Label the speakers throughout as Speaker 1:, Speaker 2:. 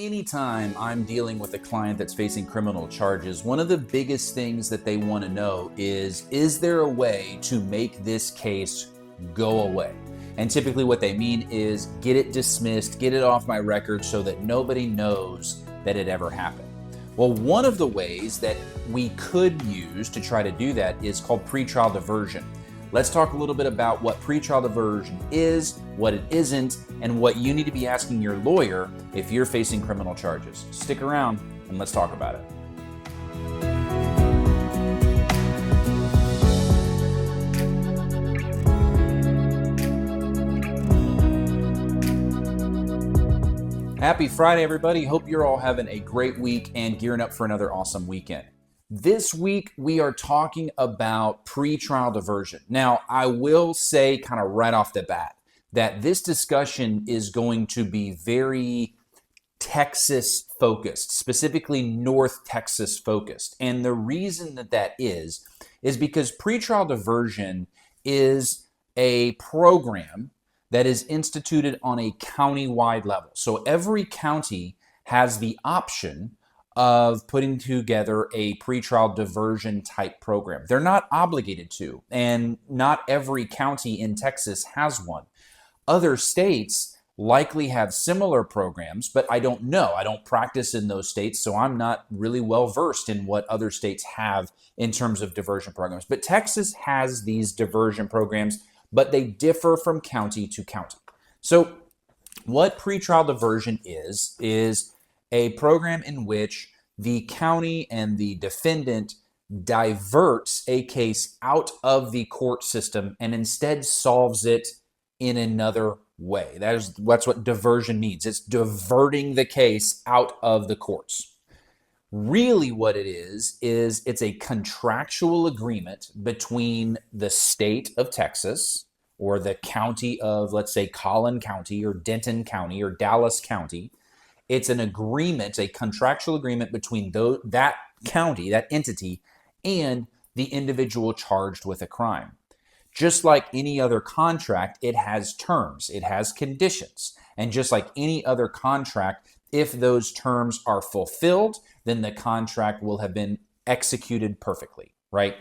Speaker 1: anytime I'm dealing with a client that's facing criminal charges, one of the biggest things that they want to know is there a way to make this case go away? And typically what they mean is get it dismissed, get it off my record so that nobody knows that it ever happened. Well, one of the ways that we could use to try to do that is called pretrial diversion. Let's talk a little bit about what pretrial diversion is, what it isn't, and what you need to be asking your lawyer if you're facing criminal charges. Stick around and let's talk about it. Happy Friday, everybody. Hope you're all having a great week and gearing up for another awesome weekend. This week, we are talking about pretrial diversion. Now, I will say kind of right off the bat that this discussion is going to be very Texas focused, specifically North Texas focused. And the reason that is because pretrial diversion is a program that is instituted on a county-wide level. So every county has the option of putting together a pretrial diversion type program. They're not obligated to, and not every county in Texas has one. Other states likely have similar programs, but I don't know. I don't practice in those states, so I'm not really well versed in what other states have in terms of diversion programs. But Texas has these diversion programs, but they differ from county to county. So what pretrial diversion is a program in which the county and the defendant diverts a case out of the court system and instead solves it in another way. That's what diversion means. It's diverting the case out of the courts. Really what it is it's a contractual agreement between the state of Texas or the county of, let's say, Collin County or Denton County or Dallas County. It's an agreement, a contractual agreement between that county, that entity, and the individual charged with a crime. Just like any other contract, it has terms, it has conditions. And just like any other contract, if those terms are fulfilled, then the contract will have been executed perfectly, right?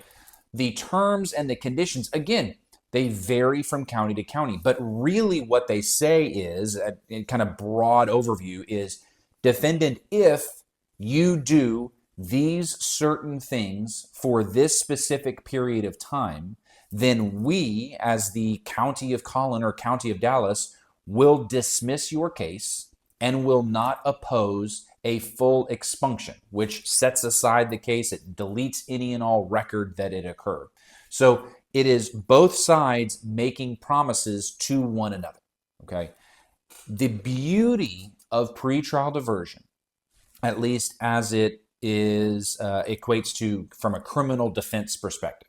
Speaker 1: The terms and the conditions, again, they vary from county to county, but really what they say is, in kind of broad overview, is defendant, if you do these certain things for this specific period of time, then we, as the county of Collin or county of Dallas, will dismiss your case and will not oppose a full expunction, which sets aside the case. It deletes any and all record that it occurred. So it is both sides making promises to one another, okay? The beauty of pretrial diversion, at least as it is equates to from a criminal defense perspective,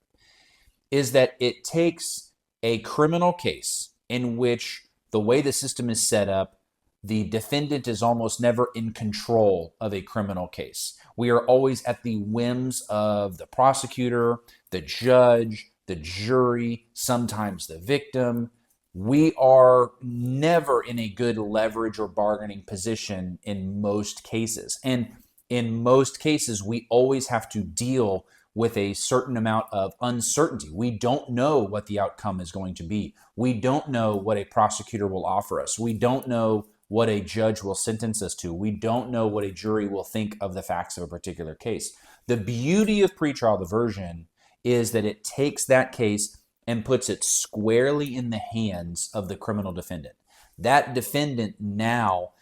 Speaker 1: is that it takes a criminal case in which the way the system is set up, the defendant is almost never in control of a criminal case. We are always at the whims of the prosecutor, the judge, the jury, sometimes the victim. We are never in a good leverage or bargaining position in most cases. And in most cases, we always have to deal with a certain amount of uncertainty. We don't know what the outcome is going to be. We don't know what a prosecutor will offer us. We don't know what a judge will sentence us to. We don't know what a jury will think of the facts of a particular case. The beauty of pretrial diversion is that it takes that case and puts it squarely in the hands of the criminal defendant. That defendant now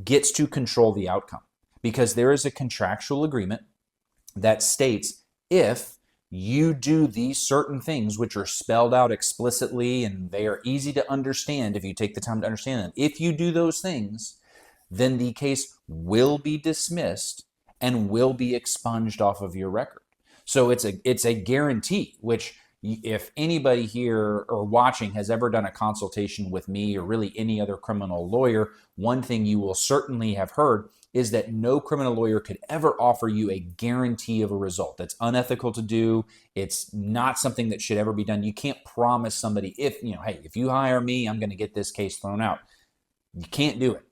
Speaker 1: gets to control the outcome because there is a contractual agreement that states if you do these certain things, which are spelled out explicitly and they are easy to understand if you take the time to understand them, if you do those things, then the case will be dismissed and will be expunged off of your record. So it's a guarantee, which if anybody here or watching has ever done a consultation with me or really any other criminal lawyer, one thing you will certainly have heard is that no criminal lawyer could ever offer you a guarantee of a result. That's unethical to do. It's not something that should ever be done. You can't promise somebody hey, if you hire me, I'm going to get this case thrown out. You can't do it.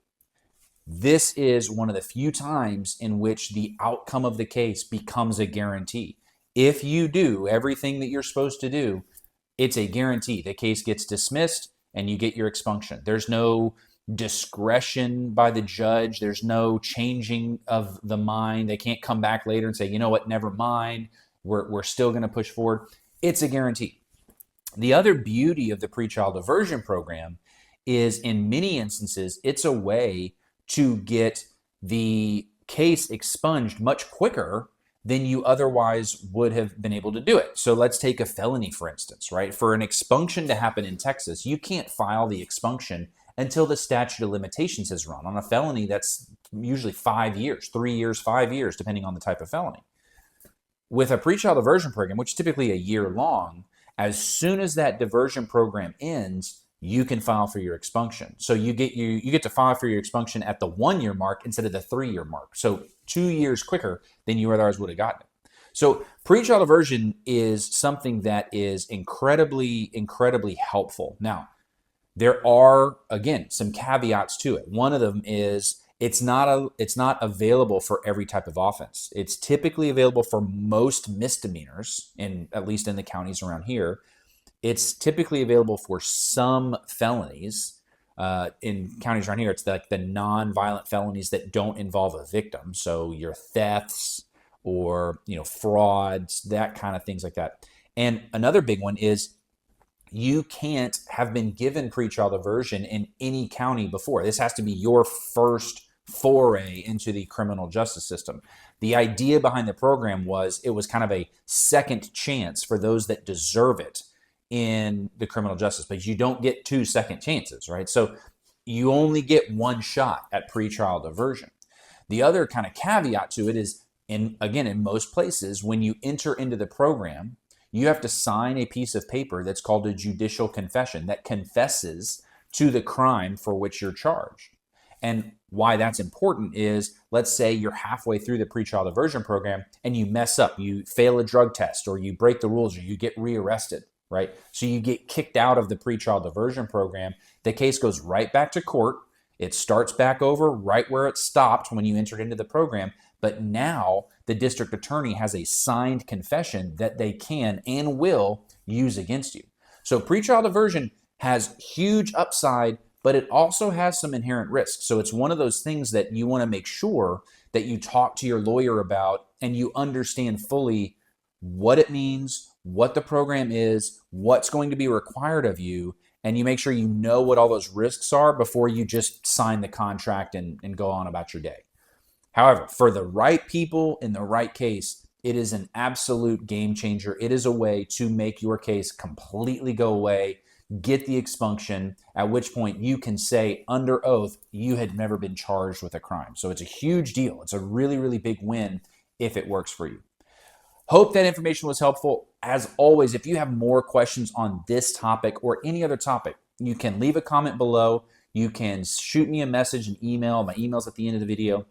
Speaker 1: This is one of the few times in which the outcome of the case becomes a guarantee. If you do everything that you're supposed to do, it's a guarantee. The case gets dismissed and you get your expunction. There's no discretion by the judge. There's no changing of the mind. They can't come back later and say, you know what, never mind. We're still going to push forward. It's a guarantee. The other beauty of the pretrial diversion program is in many instances, it's a way to get the case expunged much quicker than you otherwise would have been able to do it. So let's take a felony, for instance, right? For an expunction to happen in Texas, you can't file the expunction until the statute of limitations has run. On a felony, that's usually 5 years, 3 years, 5 years, depending on the type of felony. With a pretrial diversion program, which is typically a year long, as soon as that diversion program ends, you can file for your expunction. So you get to file for your expunction at the 1 year mark instead of the 3 year mark. So 2 years quicker than you otherwise would have gotten it. So pretrial diversion is something that is incredibly, incredibly helpful. Now, there are, again, some caveats to it. One of them is it's not available for every type of offense. It's typically available for most misdemeanors, at least in the counties around here. It's typically available for some felonies. In counties around here, it's like the non-violent felonies that don't involve a victim. So your thefts or frauds, that kind of things like that. And another big one is you can't have been given pretrial diversion in any county before. This has to be your first foray into the criminal justice system. The idea behind the program was it was kind of a second chance for those that deserve it in the criminal justice, but you don't get 2 second chances, right? So you only get one shot at pretrial diversion. The other kind of caveat to it is, in most places, when you enter into the program, you have to sign a piece of paper that's called a judicial confession that confesses to the crime for which you're charged. And why that's important is, let's say you're halfway through the pretrial diversion program and you mess up, you fail a drug test, or you break the rules, or you get rearrested, right? So you get kicked out of the pretrial diversion program. The case goes right back to court. It starts back over right where it stopped when you entered into the program. But now the district attorney has a signed confession that they can and will use against you. So pretrial diversion has huge upside, but it also has some inherent risks. So it's one of those things that you want to make sure that you talk to your lawyer about and you understand fully what it means, what the program is, what's going to be required of you, and you make sure you know what all those risks are before you just sign the contract and go on about your day. However, for the right people in the right case, it is an absolute game changer. It is a way to make your case completely go away, get the expunction, at which point you can say under oath you had never been charged with a crime. So it's a huge deal. It's a really, really big win if it works for you. Hope that information was helpful. As always, if you have more questions on this topic or any other topic, you can leave a comment below. You can shoot me a message, an email. My email's at the end of the video.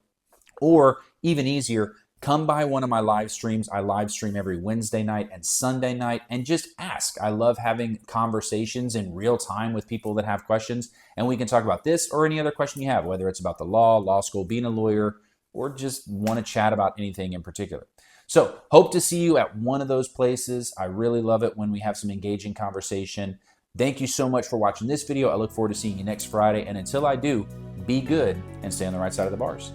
Speaker 1: Or even easier, come by one of my live streams. I live stream every Wednesday night and Sunday night, and just ask. I love having conversations in real time with people that have questions, and we can talk about this or any other question you have, whether it's about the law school, being a lawyer, or just want to chat about anything in particular. So hope to see you at one of those places. I really love it when we have some engaging conversation. Thank you so much for watching this video. I look forward to seeing you next Friday. And until I do, be good and stay on the right side of the bars.